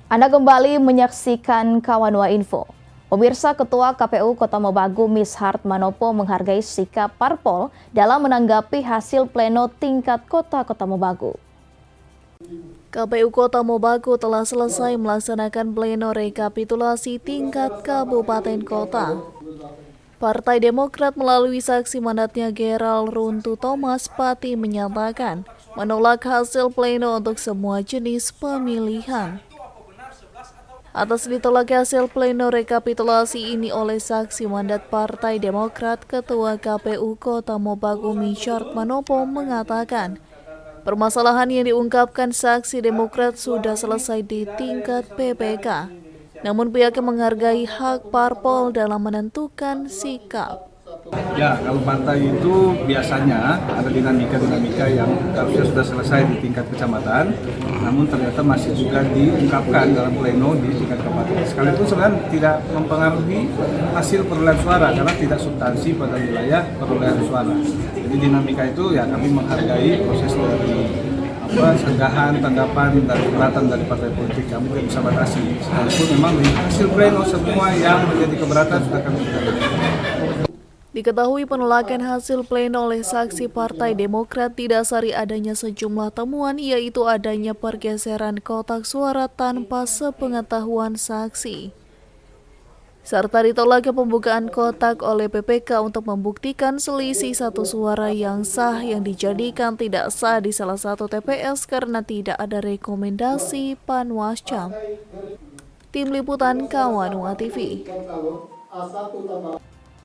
Anda kembali menyaksikan Kawanua Info. Pemirsa, Ketua KPU Kota Mobagu Mishart Manopo menghargai sikap parpol dalam menanggapi hasil pleno tingkat Kota Mobagu. KPU Kota Mobagu telah selesai melaksanakan pleno rekapitulasi tingkat kabupaten kota. Partai Demokrat melalui saksi mandatnya Gerald Runtu Thomas Pati menyatakan menolak hasil pleno untuk semua jenis pemilihan. Atas ditolak hasil pleno rekapitulasi ini oleh saksi mandat Partai Demokrat, Ketua KPU Kota Mobagu Mishart Manopo mengatakan, permasalahan yang diungkapkan saksi Demokrat sudah selesai di tingkat PPK. Namun pihaknya menghargai hak parpol dalam menentukan sikap. Ya, kalau partai itu biasanya ada dinamika yang harusnya sudah selesai di tingkat kecamatan, namun ternyata masih juga diungkapkan dalam pleno di tingkat kabupaten. Sekalipun sebenarnya tidak mempengaruhi hasil perolehan suara karena tidak substansi pada wilayah perolehan suara. Jadi dinamika itu ya kami menghargai proses dari senggahan, tanggapan, dan keberatan dari partai politik kami tidak bisa batasi. Sekalipun memang di hasil pleno semua yang menjadi keberatan sudah kami lakukan. Diketahui penolakan hasil pleno oleh saksi Partai Demokrat didasari adanya sejumlah temuan, yaitu adanya pergeseran kotak suara tanpa sepengetahuan saksi, serta ditolaknya pembukaan kotak oleh PPK untuk membuktikan selisih satu suara yang sah yang dijadikan tidak sah di salah satu TPS karena tidak ada rekomendasi Panwascam. Tim Liputan Kawanua TV.